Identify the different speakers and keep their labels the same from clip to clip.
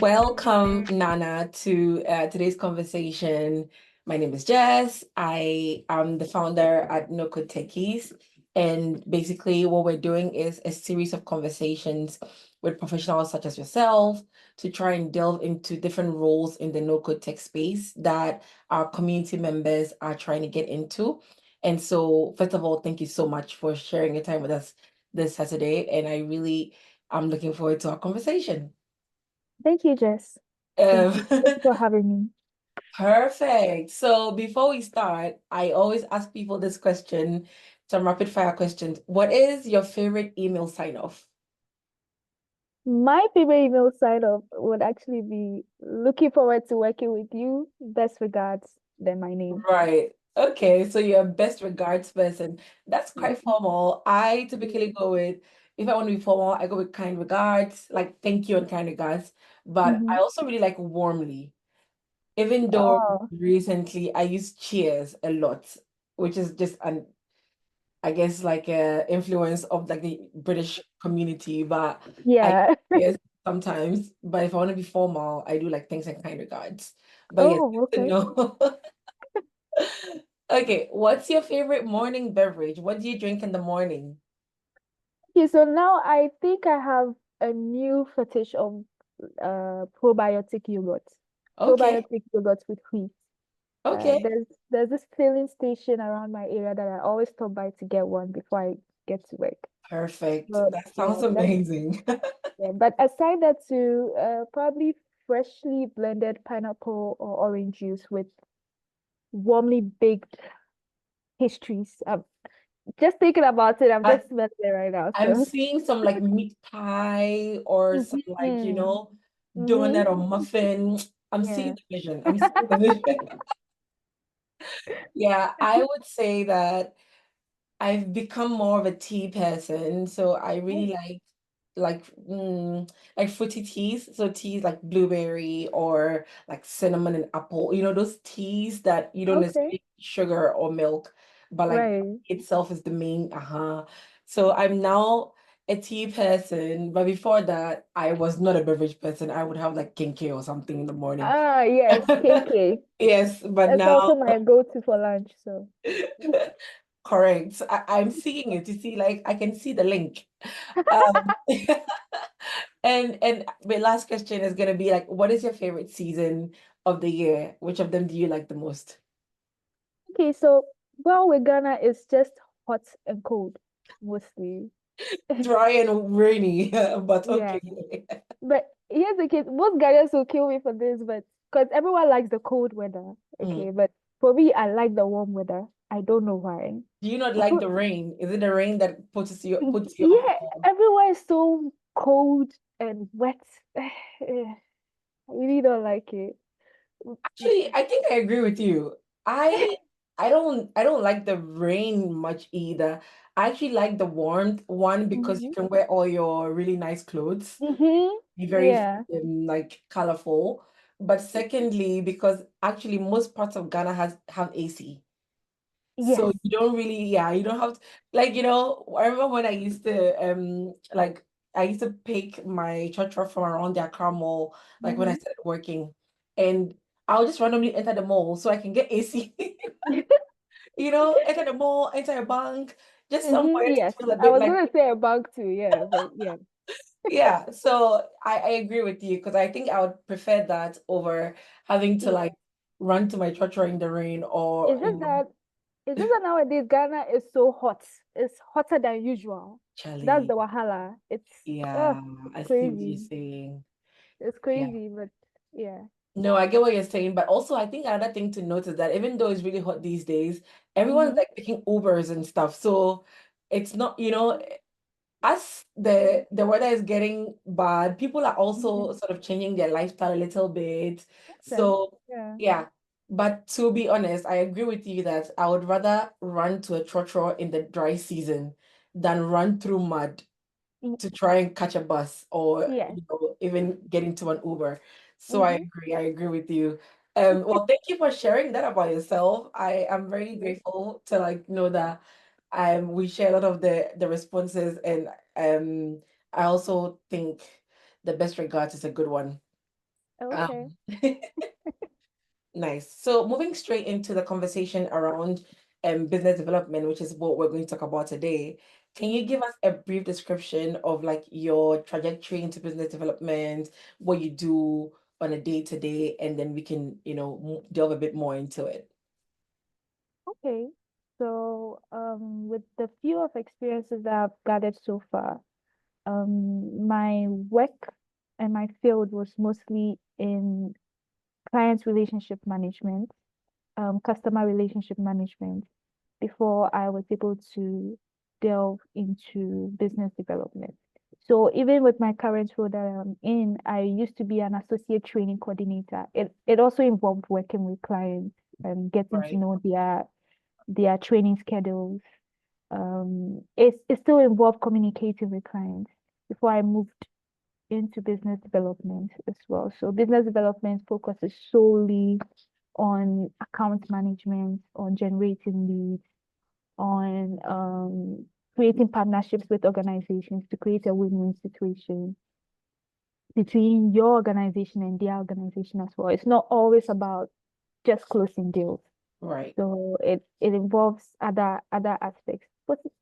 Speaker 1: Welcome, Nana, to today's conversation. My name is Jess. I am the founder at NoCode Techies. And basically, what we're doing is a series of conversations with professionals such as yourself to try and delve into different roles in the no-code tech space that our community members are trying to get into. And so, first of all, thank you so much for sharing your time with us this Saturday. And I really am looking forward to our conversation.
Speaker 2: Thank you, Jess. Thank you.
Speaker 1: Um,
Speaker 2: Thanks for having me.
Speaker 1: Perfect. So before we start, I always ask people this question, some rapid fire questions. What is your favorite email sign off?
Speaker 2: My favorite email sign off would actually be looking forward to working with you. Best regards, then my name.
Speaker 1: Right. Okay, so you're a best regards person. That's
Speaker 2: Yeah.
Speaker 1: quite formal. I typically go with, if I want to be formal, I go with kind regards, like thank you and kind regards. But I
Speaker 2: Mm-hmm.
Speaker 1: also really like warmly, even though
Speaker 2: Oh,
Speaker 1: recently I use cheers a lot, which is just an I guess like a influence of like the British community, but I
Speaker 2: yeah.
Speaker 1: yes sometimes. But if I want to be formal, I do like thanks and kind regards. But yes,
Speaker 2: Oh,
Speaker 1: good to
Speaker 2: okay.
Speaker 1: know. Okay, what's your favorite morning beverage? What do you drink in the morning?
Speaker 2: Okay, so now I think I have a new fetish of probiotic yogurt.
Speaker 1: Okay,
Speaker 2: Probiotic yogurt with wheat.
Speaker 1: okay,
Speaker 2: There's this filling station around my area that I always stop by to get one before I get to work.
Speaker 1: perfect.
Speaker 2: But
Speaker 1: That
Speaker 2: yeah,
Speaker 1: sounds
Speaker 2: that's
Speaker 1: amazing.
Speaker 2: Yeah, but aside that too, probably freshly blended pineapple or orange juice with warmly baked pastries. Just thinking about it, I'm
Speaker 1: I,
Speaker 2: just smelling it right now.
Speaker 1: I'm
Speaker 2: So,
Speaker 1: seeing some like meat pie or some like,
Speaker 2: mm-hmm.
Speaker 1: donut
Speaker 2: Mm-hmm.
Speaker 1: or muffin. I'm seeing
Speaker 2: Yeah.
Speaker 1: the vision. I'm seeing the vision. Yeah, I would say that I've become more of a tea person, so I really like like fruity teas. So teas like blueberry or like cinnamon and apple. Those teas that you don't
Speaker 2: Okay.
Speaker 1: necessarily need sugar or milk, but like
Speaker 2: Right.
Speaker 1: itself is the main So I'm now a tea person, but before that, I was not a beverage person. I would have like kinky or something in the morning.
Speaker 2: Ah, yes, KK.
Speaker 1: Yes, but
Speaker 2: That's
Speaker 1: now
Speaker 2: also my go-to for lunch. So,
Speaker 1: correct. I'm seeing it. You see, like I can see the link. Um, and my last question is gonna be like, what is your favorite season of the year? Which of them do you like the most?
Speaker 2: okay, so well, with Ghana, it's just hot and cold mostly.
Speaker 1: Dry and rainy, but
Speaker 2: Yeah.
Speaker 1: okay.
Speaker 2: But here's the case, most Ghanaians will kill me for this, but because everyone likes the cold weather,
Speaker 1: Mm.
Speaker 2: okay, but for me, I like the warm weather. I don't know why.
Speaker 1: Do you not
Speaker 2: I
Speaker 1: like
Speaker 2: feel,
Speaker 1: the rain? Is it the rain that puts you off?
Speaker 2: yeah, everywhere is so cold and wet. I really don't like it.
Speaker 1: Actually, I think I agree with you. I I don't like the rain much either. I actually like the warmth one because you
Speaker 2: Mm-hmm.
Speaker 1: can wear all your really nice clothes,
Speaker 2: Mm-hmm.
Speaker 1: be very
Speaker 2: Yeah.
Speaker 1: like colorful. But secondly, because actually most parts of Ghana have AC. So
Speaker 2: Yes.
Speaker 1: you don't really, yeah, you don't have to, like, I remember when I used to like I used to pick my church from around the Accra Mall, like when I
Speaker 2: Mm-hmm.
Speaker 1: started working. And I'll just randomly enter the mall so I can get AC. Enter the mall, enter a bank, just somewhere that
Speaker 2: Yes.
Speaker 1: feels a
Speaker 2: I
Speaker 1: bit
Speaker 2: was
Speaker 1: like
Speaker 2: gonna say a bug too, yeah, but yeah.
Speaker 1: yeah. So I agree with you because I think I would prefer that over having to
Speaker 2: Yeah.
Speaker 1: like run to my church in the rain or
Speaker 2: It's just that It's just that nowadays Ghana is so hot. It's hotter than usual. That's
Speaker 1: Charlie.
Speaker 2: the wahala.
Speaker 1: Yeah,
Speaker 2: It's
Speaker 1: I see what you're
Speaker 2: crazy.
Speaker 1: saying.
Speaker 2: It's
Speaker 1: Yeah.
Speaker 2: crazy, but yeah.
Speaker 1: No, I get what you're saying, but also I think another thing to note is that even though it's really hot these days, everyone's
Speaker 2: Mm-hmm.
Speaker 1: like taking Ubers and stuff. So it's not, as the weather is getting bad, people are
Speaker 2: Mm-hmm.
Speaker 1: also sort of changing their lifestyle a little bit.
Speaker 2: Makes sense.
Speaker 1: So
Speaker 2: Yeah.
Speaker 1: yeah. But to be honest, I agree with you that I would rather run to a trotro in the dry season than run through mud
Speaker 2: Y-
Speaker 1: to try and catch a bus or
Speaker 2: Yes.
Speaker 1: even get into an Uber. So I
Speaker 2: Mm-hmm.
Speaker 1: agree. I agree with you. Well, thank you for sharing that about yourself. I am very
Speaker 2: Yes.
Speaker 1: grateful to like know that we share a lot of the responses, and I also think the best regards is a good one.
Speaker 2: Okay.
Speaker 1: Um, Nice. So moving straight into the conversation around business development, which is what we're going to talk about today. Can you give us a brief description of like your trajectory into business development, what you do on a day to day, and then we can, delve a bit more into it.
Speaker 2: Okay. So, with the few of experiences that I've gathered so far, my work and my field was mostly in client relationship management, customer relationship management, before I was able to delve into business development. So even with my current role that I'm in, I used to be an associate training coordinator. It also involved working with clients and getting to
Speaker 1: Right.
Speaker 2: know their training schedules. It still involved communicating with clients before I moved into business development as well. So business development focuses solely on account management, on generating leads, on creating partnerships with organizations to create a win-win situation between your organization and their organization as well. It's not always about just closing deals.
Speaker 1: Right.
Speaker 2: So it involves other aspects, but it's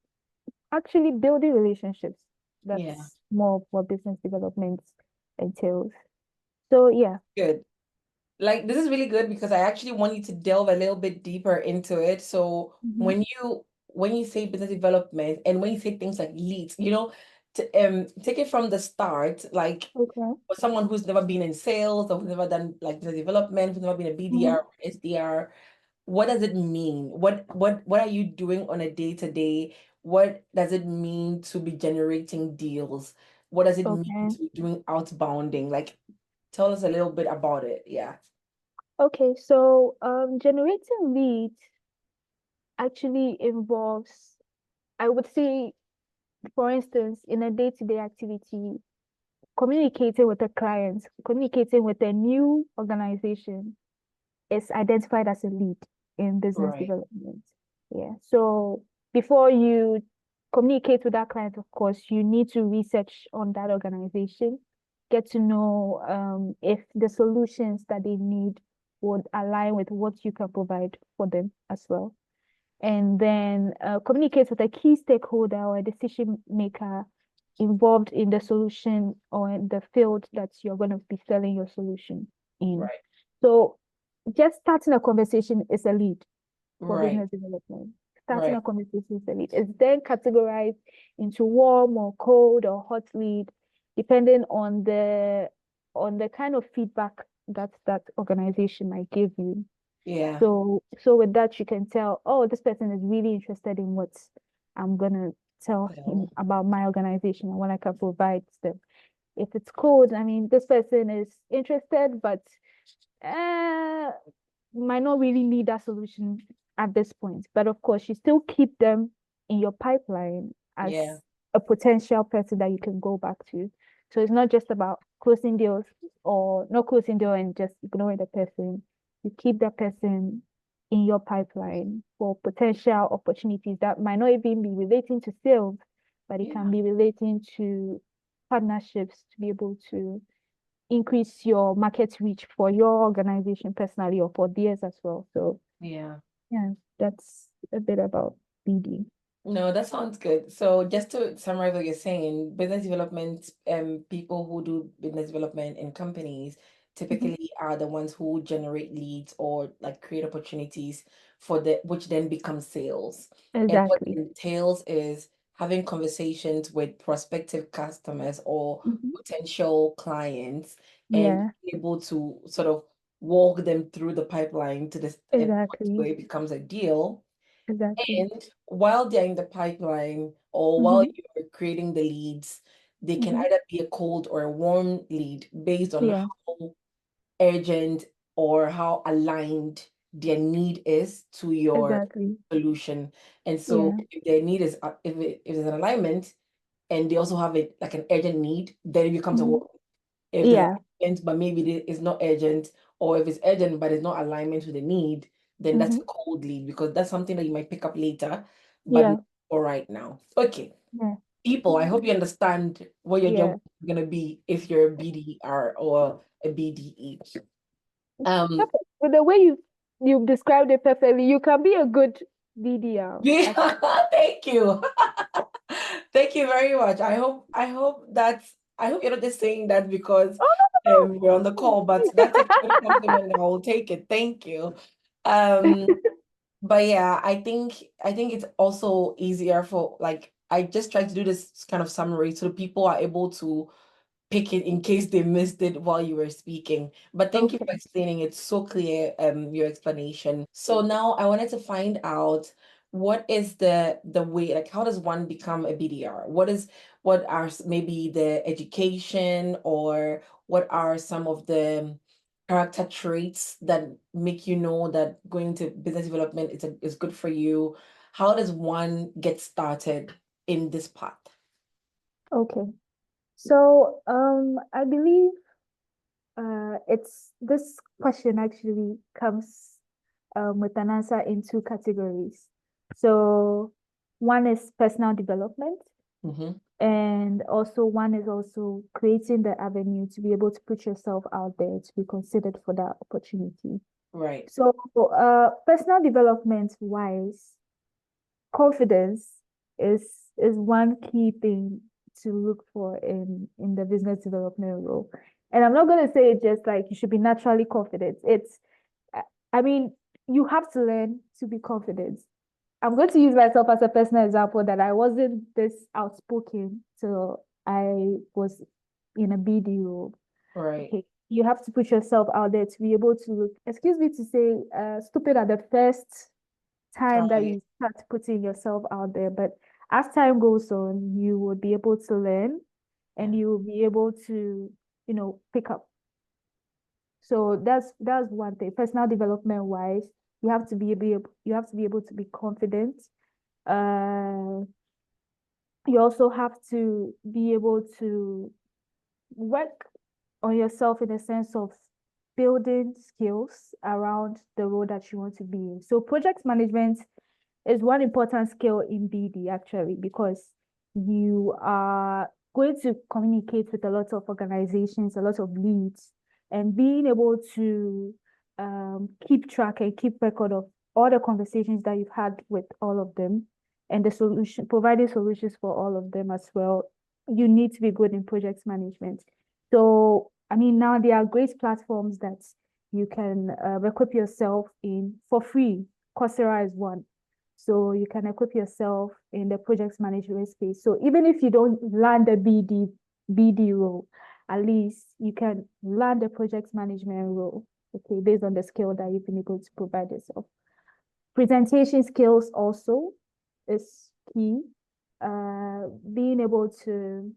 Speaker 2: actually building relationships.
Speaker 1: Yeah.
Speaker 2: That's more of what business development entails. So yeah.
Speaker 1: Good. Like this is really good because I actually want you to delve a little bit deeper into it. So
Speaker 2: Mhm.
Speaker 1: when you say business development and when you say things like leads, to take it from the start, like
Speaker 2: Okay.
Speaker 1: for someone who's never been in sales or who's never done like business development, who's never been a
Speaker 2: Mhm.
Speaker 1: BDR or SDR, what does it mean? What are you doing on a day-to-day? What does it mean to be generating deals? What does it mean
Speaker 2: Okay.
Speaker 1: to be doing outbounding? Like tell us a little bit about it. Yeah.
Speaker 2: Okay. So generating leads actually involves, I would say, for instance, in a day-to-day activity, communicating with a client, communicating with a new organization is identified as a lead in business
Speaker 1: Right.
Speaker 2: development. Yeah. So before you communicate with that client, of course, you need to research on that organization, get to know if the solutions that they need would align with what you can provide for them as well. And then communicate with a key stakeholder or a decision maker involved in the solution or in the field that you're going to be selling your solution in.
Speaker 1: Right.
Speaker 2: So just starting a conversation is a lead for
Speaker 1: Right.
Speaker 2: business development. Starting
Speaker 1: Right.
Speaker 2: a conversation is a lead. It's then categorized into warm or cold or hot lead, depending on the kind of feedback that that organization might give you.
Speaker 1: Yeah.
Speaker 2: So with that, you can tell, oh, this person is really interested in what I'm gonna tell him
Speaker 1: So,
Speaker 2: about my organization and what I can provide them. If it's cold, I mean, this person is interested, but uh, might not really need that solution at this point. But of course, you still keep them in your pipeline as
Speaker 1: yeah.
Speaker 2: a potential person that you can go back to. So it's not just about closing deals or not closing deal and just ignoring the person. You keep that person in your pipeline for potential opportunities that might not even be relating to sales, but it can
Speaker 1: Yeah.
Speaker 2: be relating to partnerships to be able to increase your market reach for your organization personally or for theirs as well. So
Speaker 1: Yeah.
Speaker 2: yeah, that's a bit about BD.
Speaker 1: No, that sounds good. So just to summarize what you're saying, business development, people who do business development in companies
Speaker 2: Mhm.
Speaker 1: typically are the ones who generate leads or like create opportunities for the which then become sales. And what it
Speaker 2: Exactly.
Speaker 1: entails is having conversations with prospective customers or
Speaker 2: Mhm.
Speaker 1: potential clients and
Speaker 2: Yeah,
Speaker 1: be able to sort of walk them through the pipeline to this a point
Speaker 2: exactly.
Speaker 1: where it becomes a deal.
Speaker 2: Exactly.
Speaker 1: And while they're in the pipeline or while
Speaker 2: Hmm.
Speaker 1: you're creating the leads, they can
Speaker 2: Hmm.
Speaker 1: either be a cold or a warm lead based on
Speaker 2: Yeah,
Speaker 1: how urgent or how aligned their need is to your
Speaker 2: exactly.
Speaker 1: solution. And so
Speaker 2: Yeah.
Speaker 1: if their need is if there's an alignment and they also have it like an urgent need, then it becomes a
Speaker 2: Hmm.
Speaker 1: warm. If there's
Speaker 2: Yeah.
Speaker 1: alignment, but maybe it's not urgent, or if it's urgent but it's not alignment with the need, then that's
Speaker 2: Hmm.
Speaker 1: a cold lead because that's something that you might pick up later, but
Speaker 2: Yeah.
Speaker 1: not for right now. Okay.
Speaker 2: Yeah.
Speaker 1: people. I hope you understand what your
Speaker 2: Yeah.
Speaker 1: job is gonna be if you're a BDR or a BDE. Um,
Speaker 2: Perfect. With the way you've described it perfectly, you can be a good VDR.
Speaker 1: yeah, thank you. Thank you very much. I hope you're not just saying that because
Speaker 2: Oh, no,
Speaker 1: we're on the call, but that's a good compliment and I will take it. Thank you. Um, but yeah, I think it's also easier for like I just try to do this kind of summary so people are able to pick it in case they missed it while you were speaking. But thank you
Speaker 2: Okay.
Speaker 1: for explaining it so clear, your explanation. So now I wanted to find out what is the way, like how does one become a BDR? What are maybe the education or what are some of the character traits that make you know that going to business development is good for you? How does one get started in this path?
Speaker 2: Okay. So, I believe it's this question actually comes with an answer in two categories. So, one is personal development,
Speaker 1: Mm-hmm.
Speaker 2: and also one is also creating the avenue to be able to put yourself out there to be considered for that opportunity.
Speaker 1: Right.
Speaker 2: So, personal development wise, confidence is is one key thing to look for in the business development role. And I'm not going to say it just like you should be naturally confident. I mean, you have to learn to be confident. I'm going to use myself as a personal example that I wasn't this outspoken till I was in a BD role.
Speaker 1: Right.
Speaker 2: Okay, you have to put yourself out there to be able to look, excuse me to say, stupid at the first time that
Speaker 1: Right.
Speaker 2: you start putting yourself out there. But as time goes on, you will be able to learn and
Speaker 1: Yeah.
Speaker 2: you will be able to, pick up. So that's one thing. Personal development wise, you have to be able to be confident. Uh, you also have to be able to work on yourself in the sense of building skills around the role that you want to be in. So project management is one important skill in BD actually, because you are going to communicate with a lot of organizations, a lot of leads, and being able to keep track and keep record of all the conversations that you've had with all of them and the solution, providing solutions for all of them as well. You need to be good in project management. So, I mean, now there are great platforms that you can equip yourself in for free. Coursera is one. So you can equip yourself in the project management space. So even if you don't land a BD role, at least you can land a project management role, okay, based on the skill that you've been able to provide yourself. Presentation skills also is key. Being able to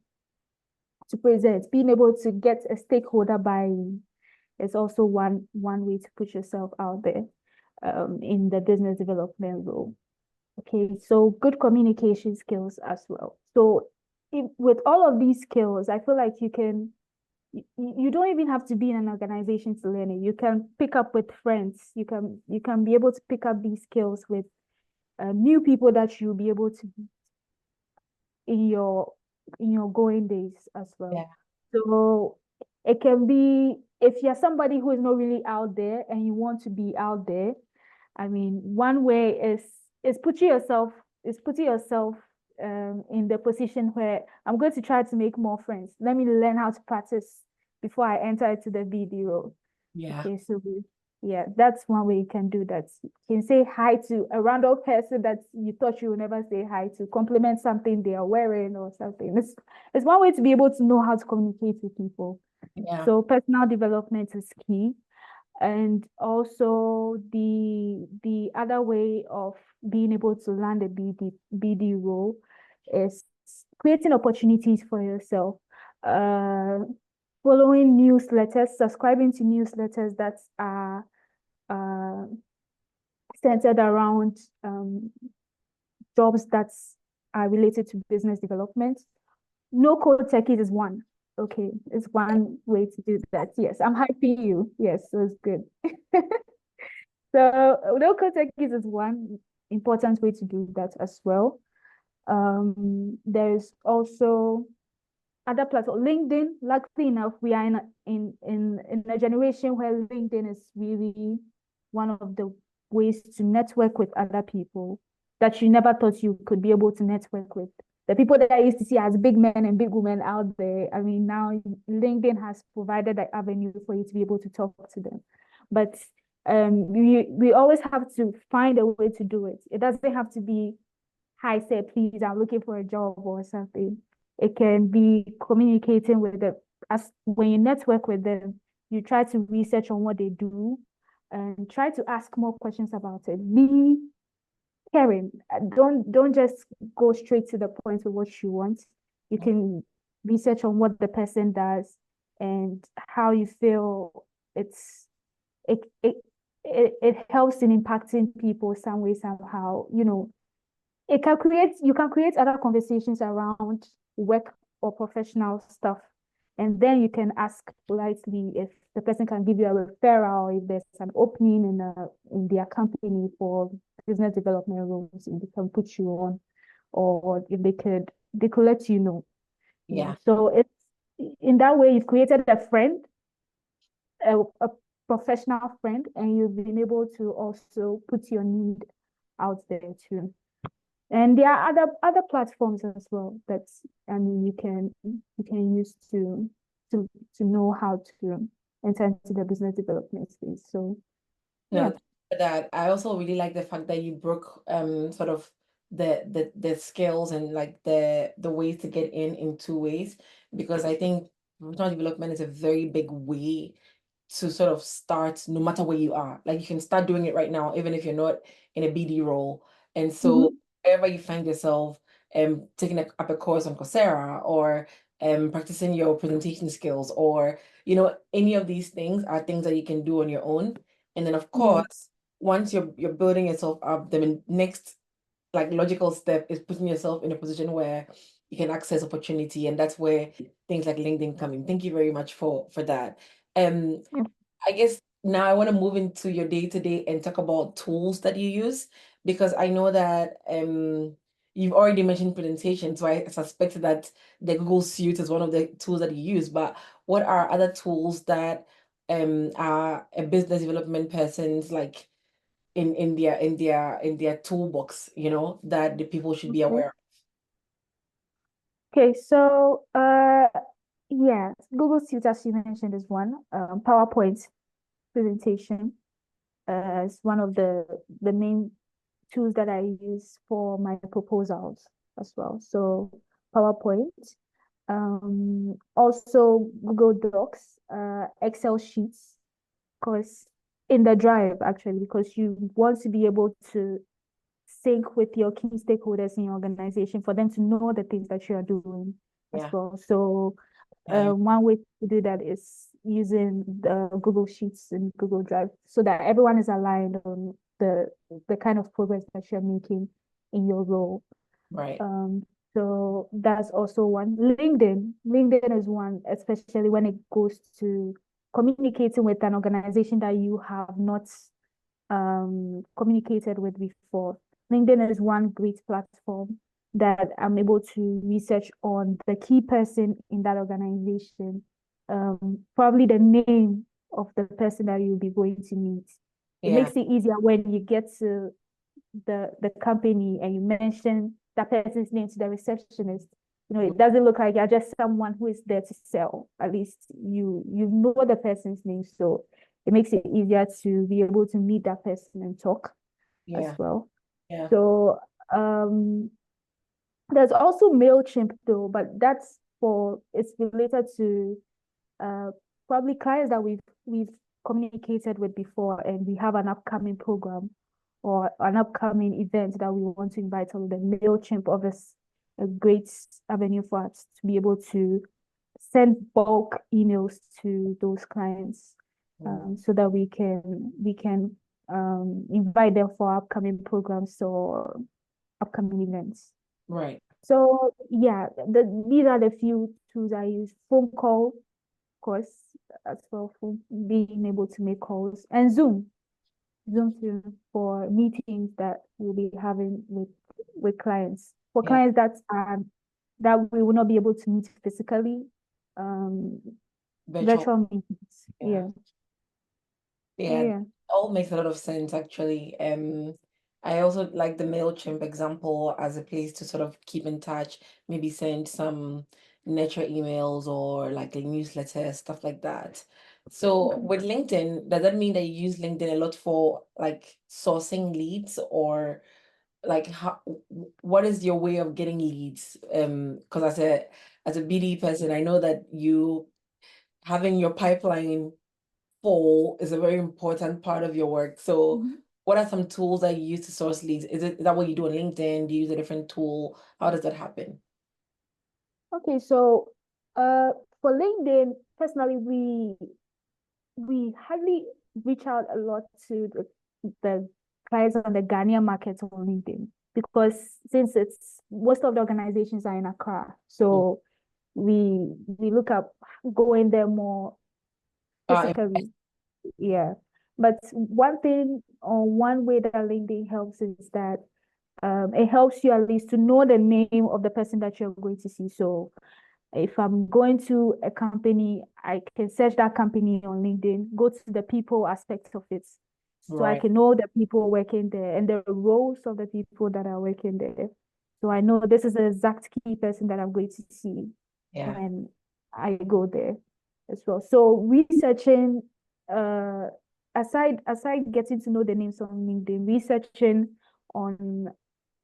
Speaker 2: present, being able to get a stakeholder buy-in is also one way to put yourself out there in the business development role. Okay, so good communication skills as well. So with all of these skills, I feel like you don't even have to be in an organization to learn it. You can pick up with friends. You can be able to pick up these skills with new people that you'll be able to in your going days as well.
Speaker 1: Yeah.
Speaker 2: So it can be if you're somebody who is not really out there and you want to be out there. I mean, one way is putting yourself in the position where I'm going to try to make more friends. Let me learn how to practice before I enter into the video.
Speaker 1: Yeah.
Speaker 2: Okay, so yeah, that's one way you can do that. You can say hi to a random person that you thought you would never say hi to, compliment something they are wearing or something. It's one way to be able to know how to communicate with people.
Speaker 1: Yeah.
Speaker 2: So personal development is key. And also the other way of being able to land a BD role is creating opportunities for yourself. Following newsletters, subscribing to newsletters that are uh, centered around jobs that are related to business development. NoCode Techies is one. Okay, it's one way to do that. Yes, I'm hyping you. Yes, so it's good. So NoCodeTechies is one important way to do that as well. There's also other platforms. LinkedIn, luckily enough, we are in a generation where LinkedIn is really one of the ways to network with other people that you never thought you could be able to network with. The people that I used to see as big men and big women out there, I mean, now LinkedIn has provided that avenue for you to be able to talk to them. But we always have to find a way to do it. It doesn't have to be, hi, say, please, I'm looking for a job or something. It can be communicating with them. As when you network with them, you try to research on what they do and try to ask more questions about it. Be caring. Don't just go straight to the point with what you want. You can research on what the person does and how you feel it's it it it helps in impacting people some way, somehow. You can create other conversations around work or professional stuff. And then you can ask politely if the person can give you a referral, if there's an opening in their company for business development roles, if they can put you on, or if they could let you know.
Speaker 1: Yeah.
Speaker 2: So it's in that way you've created a friend, a professional friend, and you've been able to also put your need out there too. And there are other platforms as well that you can use to know how to enter into the business development space. So
Speaker 1: Yeah, that I also really like the fact that you broke sort of the skills and like the ways to get in two ways, because I think professional development is a very big way to sort of start no matter where you are. Like you can start doing it right now, even if you're not in a BD role. And so wherever you find yourself, taking up a course on Coursera, or practicing your presentation skills, or any of these things are things that you can do on your own. And then of course, once you're building yourself up, the next like logical step is putting yourself in a position where you can access opportunity, and that's where things like LinkedIn come in. Thank you very much for that.
Speaker 2: Yeah.
Speaker 1: I guess now I want to move into your day-to-day and talk about tools that you use, because I know that you've already mentioned presentation, so I suspect that the Google Suite is one of the tools that you use. But what are other tools that are a business development person's like in their toolbox, that the people should be
Speaker 2: Okay.
Speaker 1: aware of?
Speaker 2: Okay, so yeah, Google Suite, as you mentioned, is one. PowerPoint presentation is one of the main tools that I use for my proposals as well. So PowerPoint, also Google Docs, Excel sheets, because in the Drive actually, because you want to be able to sync with your key stakeholders in your organization for them to know the things that you are doing as
Speaker 1: Yeah.
Speaker 2: well. So
Speaker 1: Yeah.
Speaker 2: one way to do that is using the Google Sheets and Google Drive so that everyone is aligned on the kind of progress that you're making in your role.
Speaker 1: Right.
Speaker 2: So that's also one. LinkedIn is one, especially when it goes to communicating with an organization that you have not communicated with before. LinkedIn is one great platform that I'm able to research on the key person in that organization, probably the name of the person that you'll be going to meet. It
Speaker 1: Yeah.
Speaker 2: makes it easier when you get to the company and you mention that person's name to the receptionist. It doesn't look like you're just someone who is there to sell. At least you know the person's name, so it makes it easier to be able to meet that person and talk as
Speaker 1: Yeah.
Speaker 2: well.
Speaker 1: Yeah.
Speaker 2: So there's also MailChimp though, but it's related to probably clients that we've communicated with before, and we have an upcoming program or an upcoming event that we want to invite on. The MailChimp offers a great avenue for us to be able to send bulk emails to those clients, so that we can invite them for upcoming programs or upcoming events.
Speaker 1: Right.
Speaker 2: So yeah, these are the few tools I use. Phone call, of course, as well, for being able to make calls, and Zoom too, for meetings that we'll be having with clients. for
Speaker 1: Yeah.
Speaker 2: clients that we will not be able to meet physically, virtual meetings.
Speaker 1: Yeah. Yeah,
Speaker 2: Yeah.
Speaker 1: all makes a lot of sense actually. I also like the MailChimp example as a place to sort of keep in touch, maybe send some nurture emails or like a newsletter, stuff like that. So
Speaker 2: Okay.
Speaker 1: with LinkedIn, does that mean that you use LinkedIn a lot for like sourcing leads, or like what is your way of getting leads? Because as a BD person, I know that you having your pipeline full is a very important part of your work. So
Speaker 2: Mhm.
Speaker 1: what are some tools that you use to source leads? Is that what you do on LinkedIn? Do you use a different tool? How does that happen?
Speaker 2: Okay, so for LinkedIn, personally, we hardly reach out a lot to the clients on the Ghanaian market on LinkedIn, because since it's most of the organizations are in Accra,
Speaker 1: Mm.
Speaker 2: so we look up going there more
Speaker 1: Uh,
Speaker 2: physically. Yeah. But one thing or one way that LinkedIn helps is that it helps you at least to know the name of the person that you're going to see. So if I'm going to a company, I can search that company on LinkedIn, go to the people aspect of it. So I
Speaker 1: right.
Speaker 2: can know the people working there and the roles of the people that are working there. So I know this is the exact key person that I'm going to see
Speaker 1: Yeah.
Speaker 2: when I go there as well. So researching, uh, aside getting to know the names on LinkedIn, researching on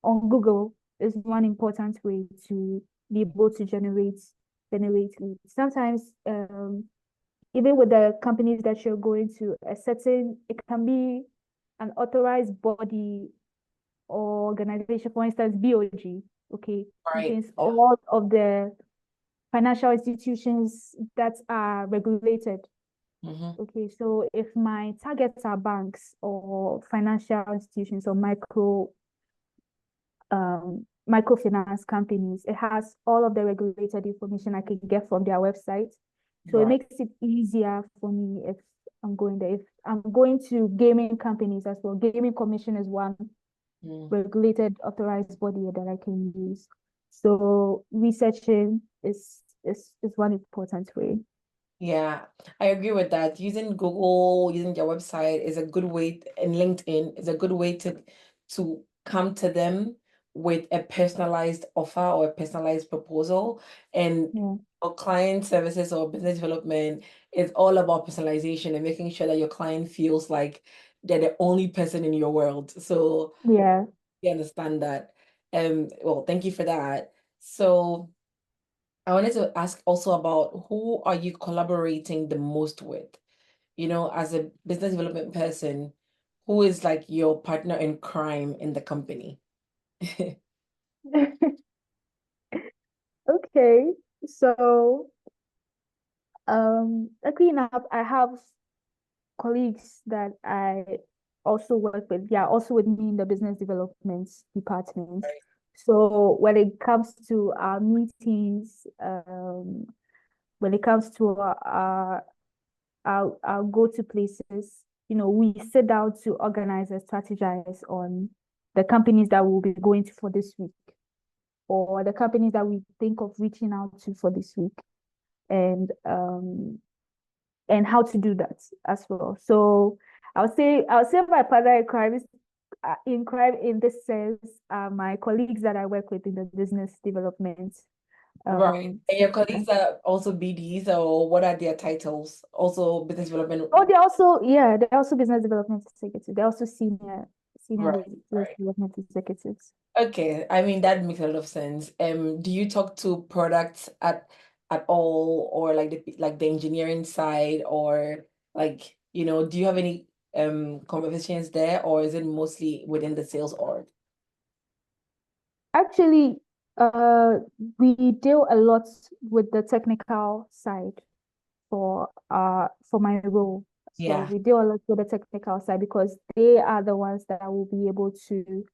Speaker 2: on Google is one important way to be able to generate leads. Sometimes even with the companies that you're going to, it can be an authorized body or organization, for instance, BOG, okay,
Speaker 1: Right.
Speaker 2: contains all of the financial institutions that are regulated.
Speaker 1: Mm-hmm.
Speaker 2: Okay, so if my targets are banks or financial institutions or microfinance companies, it has all of the regulated information I can get from their website. So it
Speaker 1: Right.
Speaker 2: makes it easier for me if I'm going there. If I'm going to gaming companies as well, gaming commission is one
Speaker 1: Mm.
Speaker 2: regulated authorized body that I can use. So researching is one important way.
Speaker 1: Yeah, I agree with that. Using Google, using their website is a good way, and LinkedIn is a good way to come to them with a personalized offer or a personalized proposal. And
Speaker 2: Yeah.
Speaker 1: for client services or business development, it's all about personalization and making sure that your client feels like they're the only person in your world. So
Speaker 2: Yeah.
Speaker 1: you understand that. Well, thank you for that. So I wanted to ask also about who are you collaborating the most with? You know, as a business development person, who is like your partner in crime in the company?
Speaker 2: Okay. So luckily enough, I have colleagues that I also work with. They are also with me in the business development department.
Speaker 1: Right.
Speaker 2: So when it comes to our meetings, when it comes to our go-to places, we sit down to organize and strategize on the companies that we'll be going to for this week, or the companies that we think of reaching out to for this week, and how to do that as well. So I'll say my partner in crime in this sense are my colleagues that I work with in the business development.
Speaker 1: Right. And your
Speaker 2: Sector.
Speaker 1: colleagues are also BDs, or what are their titles? Also business development.
Speaker 2: Oh, they're also business development executives. They're also senior
Speaker 1: Right,
Speaker 2: business
Speaker 1: right.
Speaker 2: development executives.
Speaker 1: Okay, I mean that makes a lot of sense. Do you talk to products at all, or like the engineering side, or like, do you have any conversations there, or is it mostly within the sales org?
Speaker 2: Actually, we deal a lot with the technical side for my role. So
Speaker 1: Yeah,
Speaker 2: we deal a lot with the technical side because they are the ones that will be able to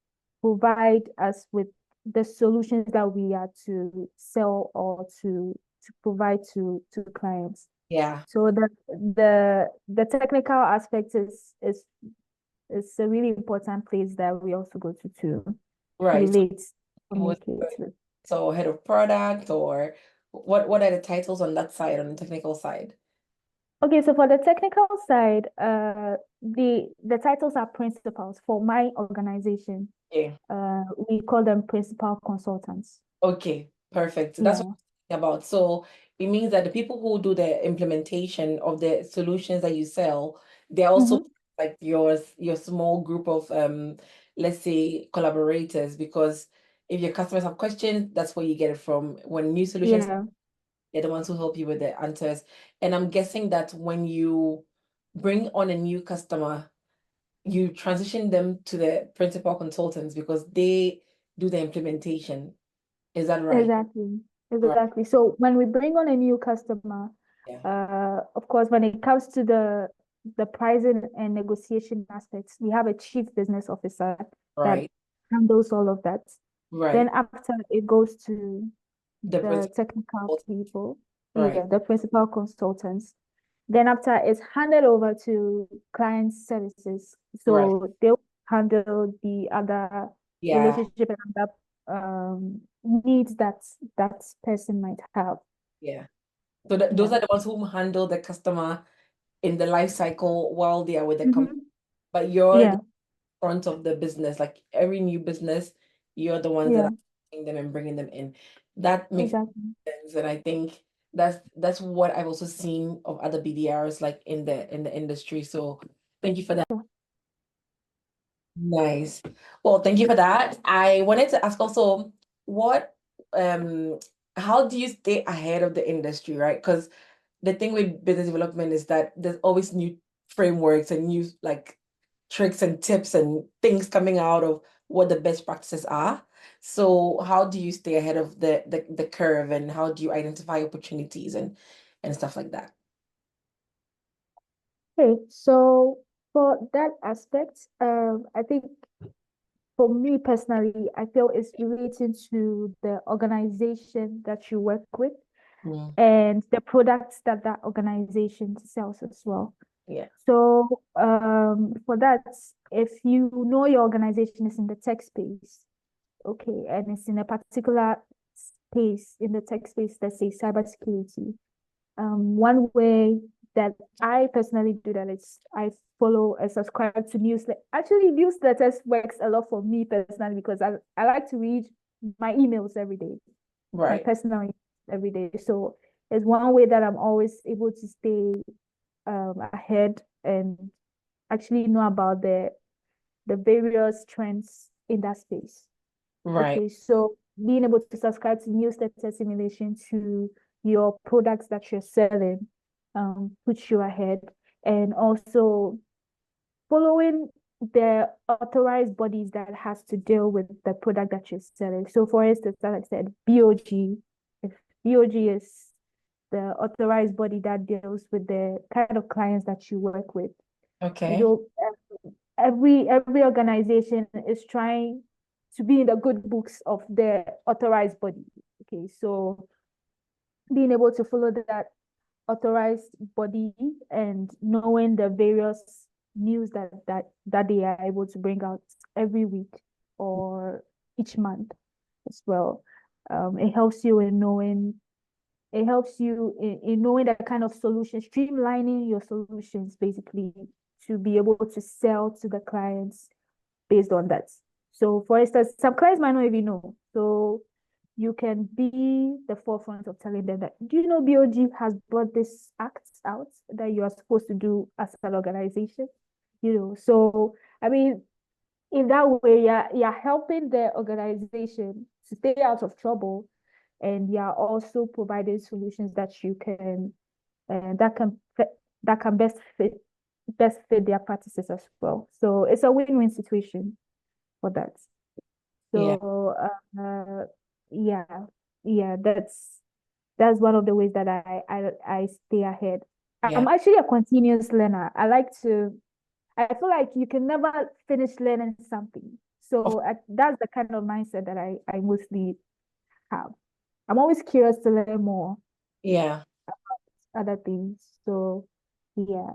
Speaker 2: provide us with the solutions that we are to sell or to provide to clients.
Speaker 1: yeah,
Speaker 2: So the technical aspect is a really important place that we also go to
Speaker 1: right. So
Speaker 2: relate.
Speaker 1: Was
Speaker 2: communicate with.
Speaker 1: so head of product, or what are the titles on that side, on the technical side?
Speaker 2: Okay, so for the technical side, the titles are principals for my organization.
Speaker 1: Yeah.
Speaker 2: We call them principal consultants.
Speaker 1: Okay, perfect. So that's what
Speaker 2: Yeah.
Speaker 1: I'm thinking about. So it means that the people who do the implementation of the solutions that you sell, they're also
Speaker 2: Mm-hmm.
Speaker 1: like your small group of let's say collaborators, because if your customers have questions, that's where you get it from. When new solutions,
Speaker 2: Yeah,
Speaker 1: they're the ones who help you with the answers. And I'm guessing that when you bring on a new customer, you transition them to the principal consultants because they do the implementation. Is that right?
Speaker 2: exactly.
Speaker 1: Right.
Speaker 2: Exactly. So when we bring on a new customer,
Speaker 1: Yeah.
Speaker 2: of course, when it comes to the pricing and negotiation aspects, we have a chief business officer that
Speaker 1: Right.
Speaker 2: handles all of that.
Speaker 1: Right.
Speaker 2: Then after it goes to
Speaker 1: The
Speaker 2: the
Speaker 1: principal.
Speaker 2: technical people,
Speaker 1: Right.
Speaker 2: yeah, the principal consultants. Then after it's handed over to client services.
Speaker 1: Right.
Speaker 2: So they'll handle the other
Speaker 1: Yeah.
Speaker 2: relationship and other needs that that person might have.
Speaker 1: Yeah. So those
Speaker 2: Yeah.
Speaker 1: are the ones who handle the customer in the life cycle while they are with the company.
Speaker 2: Mm-hmm.
Speaker 1: But you're the
Speaker 2: Yeah.
Speaker 1: front of the business, like every new business, you're the ones that
Speaker 2: Yeah.
Speaker 1: are taking them and bringing them in. That makes
Speaker 2: Exactly.
Speaker 1: sense, and I think that's what I've also seen of other BDRs like in the industry. So thank you for that.
Speaker 2: Yeah.
Speaker 1: Nice. Well, thank you for that. I wanted to ask also, what um how do you stay ahead of the industry, right? Because the thing with business development is that there's always new frameworks and new like tricks and tips and things coming out of what the best practices are. So how do you stay ahead of the curve, and how do you identify opportunities and stuff like that?
Speaker 2: Okay. So for that aspect, I think for me personally, I feel it's relating to the organization that you work with
Speaker 1: Mm,
Speaker 2: and the products that that organization sells as well.
Speaker 1: yeah.
Speaker 2: So for that, if you know your organization is in the tech space, okay, and it's in a particular space in the tech space, let's say cybersecurity, one way that I personally do that is I follow and subscribe to newsletter. Actually, newsletters works a lot for me personally because I like to read my emails every day, my
Speaker 1: Right.
Speaker 2: personal emails every day. So it's one way that I'm always able to stay ahead and actually know about the various trends in that space.
Speaker 1: Right.
Speaker 2: Okay, so being able to subscribe to newsletters in relation to your products that you're selling puts you ahead. And also following the authorized bodies that has to deal with the product that you're selling. So for instance, as I said, BOG, if BOG is the authorized body that deals with the kind of clients that you work with, you
Speaker 1: Okay.
Speaker 2: know, every organization is trying to be in the good books of the authorized body. Okay, so being able to follow that authorized body and knowing the various news that they are able to bring out every week or each month as well. It helps you in knowing it helps you in knowing that kind of solution, streamlining your solutions basically to be able to sell to the clients based on that. So for instance, some clients might not even know. So you can be the forefront of telling them that, do you know BOG has brought this act out that you are supposed to do as an organization? So I mean, in that way, you're helping the organization to stay out of trouble, and you're also providing solutions that you can that can best fit their practices as well. So it's a win-win situation for that.
Speaker 1: Yeah.
Speaker 2: So yeah, yeah, that's one of the ways that I stay ahead.
Speaker 1: Yeah.
Speaker 2: I'm actually a continuous learner. I feel like you can never finish learning something.
Speaker 1: Of,
Speaker 2: So that's the kind of mindset that I mostly have. I'm always curious to learn more
Speaker 1: yeah.
Speaker 2: other things. So yeah.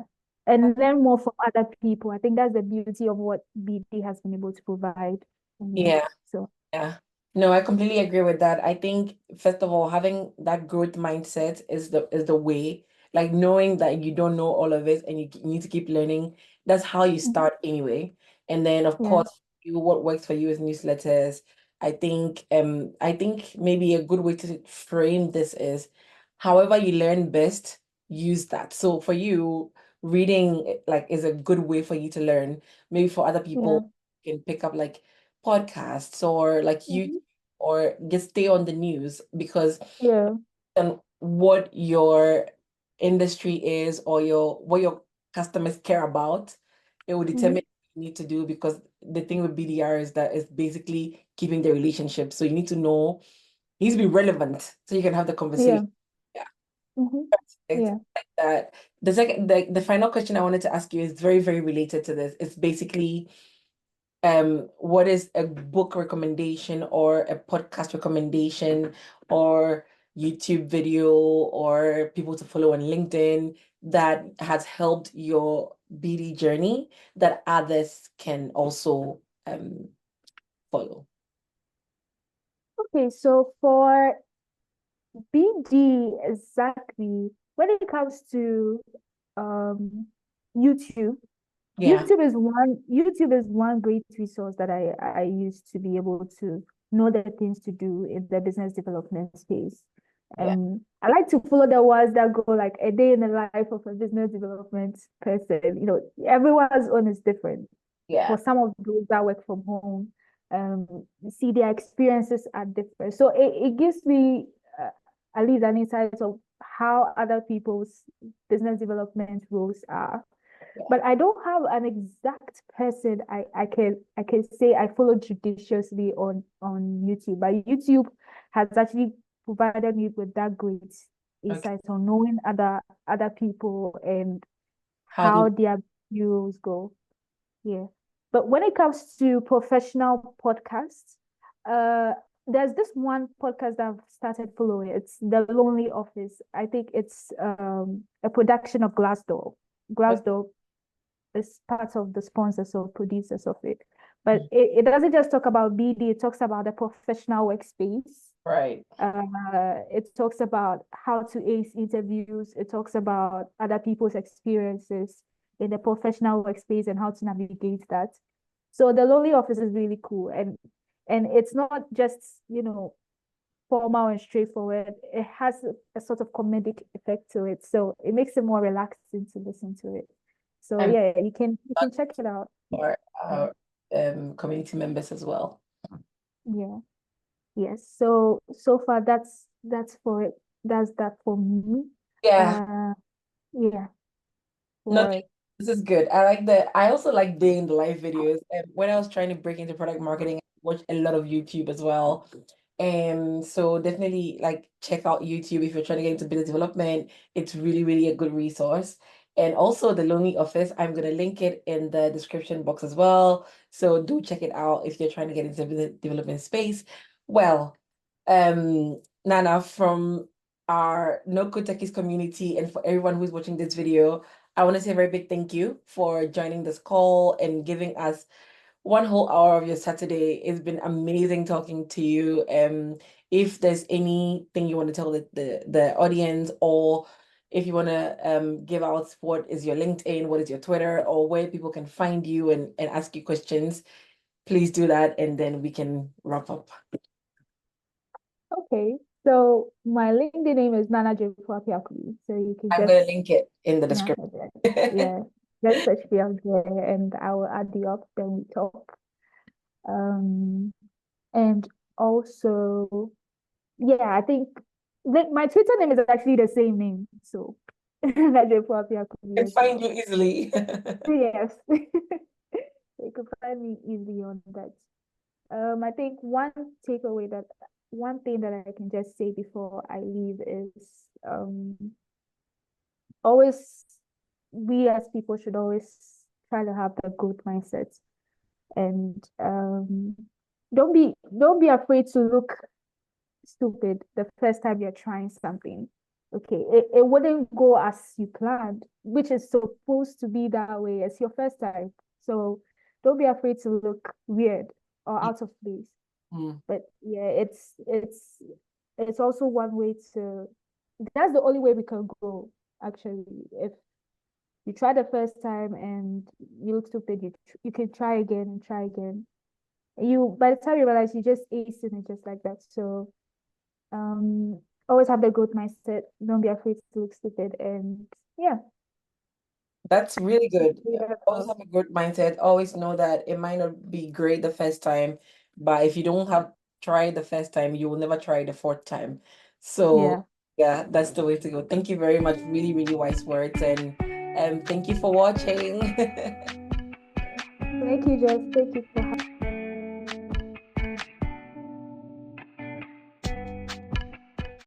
Speaker 2: And learn more from other people. I think that's the beauty of what BD has been able to provide for me.
Speaker 1: Yeah.
Speaker 2: So
Speaker 1: Yeah. No, I completely agree with that. I think first of all, having that growth mindset is the way. Like knowing that you don't know all of it and you need to keep learning. That's how you
Speaker 2: Mhm.
Speaker 1: start anyway. And then of
Speaker 2: Yeah.
Speaker 1: course, you what works for you is newsletters. I think maybe a good way to frame this is however you learn best, use that. So for you, reading like is a good way for you to learn. Maybe for other
Speaker 2: Yeah.
Speaker 1: people, you can pick up like podcasts or like you
Speaker 2: Mhm.
Speaker 1: or just stay on the news because
Speaker 2: Yeah.
Speaker 1: and what your industry is or what your customers care about, it will determine
Speaker 2: Mhm.
Speaker 1: what you need to do because the thing with BDR is that it's basically keeping the relationship. So you need to know, you need to be relevant so you can have the
Speaker 2: Yeah.
Speaker 1: conversation. Yeah.
Speaker 2: Mhm.
Speaker 1: It's
Speaker 2: Yeah.
Speaker 1: like that. The final question I wanted to ask you is very, very related to this. It's basically what is a book recommendation or a podcast recommendation or YouTube video or people to follow on LinkedIn that has helped your BD journey that others can also follow?
Speaker 2: Okay, so for BD, exactly, when it comes to um YouTube,
Speaker 1: Yeah,
Speaker 2: YouTube is one great resource that I use to be able to know the things to do in the business development space.
Speaker 1: yeah,
Speaker 2: I like to follow the ones that go like a day in the life of a business development person. You know, everyone's own is different.
Speaker 1: yeah.
Speaker 2: For some of those that work from home, see their experiences are different. So it gives me at least an insight of how other people's business development roles are,
Speaker 1: Yeah.
Speaker 2: but I don't have an exact person I can say I follow judiciously on YouTube. But YouTube has actually provided me with that great
Speaker 1: Okay.
Speaker 2: insight on knowing other people and
Speaker 1: How do
Speaker 2: how their views go. Yeah. But when it comes to professional podcasts, uh, there's this one podcast that I've started following. It's The Lonely Office. I think it's a production of Glassdoor.
Speaker 1: okay.
Speaker 2: Glassdoor is part of the sponsors or producers of it. But it doesn't just talk about BD, it talks about the professional workspace.
Speaker 1: Right.
Speaker 2: It talks about how to ace interviews. It talks about other people's experiences in the professional workspace and how to navigate that. So the Lonely Office is really cool. And it's not just, formal and straightforward. It has a sort of comedic effect to it. So it makes it more relaxing to listen to it. So
Speaker 1: I'm
Speaker 2: yeah, you can check it out.
Speaker 1: for
Speaker 2: Yeah.
Speaker 1: our community members as well.
Speaker 2: Yeah. Yes. So far that's for it. That's that for me.
Speaker 1: Yeah.
Speaker 2: Uh yeah.
Speaker 1: No,
Speaker 2: For
Speaker 1: this is good. I also like doing the live videos. And when I was trying to break into product marketing, I watched a lot of YouTube as well. And so definitely like check out YouTube if you're trying to get into business development. It's really, really a good resource. And also the Lonely Office, I'm gonna link it in the description box as well. So do check it out if you're trying to get into the business development space. Well, Nana, from our NoCodeTechies Techies community and for everyone who's watching this video, I want to say a very big thank you for joining this call and giving us one whole hour of your Saturday. It's been amazing talking to you. If there's anything you want to tell the audience, or if you want to give out what is your LinkedIn, what is your Twitter, or where people can find you and ask you questions, please do that, and then we can wrap up.
Speaker 2: okay. So my LinkedIn name is Naana Gyamfuah Appiah-Kubi. So you can
Speaker 1: I'm
Speaker 2: just
Speaker 1: gonna link it in the
Speaker 2: yeah,
Speaker 1: description.
Speaker 2: yeah. Just search me out there and I will add you up, then we talk. Um and also yeah, I think like my Twitter name is actually the same name. So Naana Gyamfuah Appiah-Kubi
Speaker 1: Can
Speaker 2: as
Speaker 1: find
Speaker 2: well.
Speaker 1: you easily.
Speaker 2: Yes. You can find me easily on that. I think one thing that I can just say before I leave is always we as people should always try to have the growth mindset and don't be afraid to look stupid the first time you're trying something. Okay, it wouldn't go as you planned, which is supposed to be that way. It's your first time. So don't be afraid to look weird or out of place. But yeah, it's also one way to. That's the only way we can grow. Actually, if you try the first time and you look stupid, you can try again and try again. You by the time you realize you just ace in it just like that. So always have the growth mindset. Don't be afraid to look stupid. And yeah,
Speaker 1: That's really good.
Speaker 2: leave it
Speaker 1: Always
Speaker 2: across.
Speaker 1: have a good mindset. Always know that it might not be great the first time, but if you don't have tried the first time, you will never try the fourth time.
Speaker 2: Yeah.
Speaker 1: So yeah, that's the way to go. Thank you very much. Really, really wise words, and thank you for watching.
Speaker 2: Thank you, Jess. Thank you for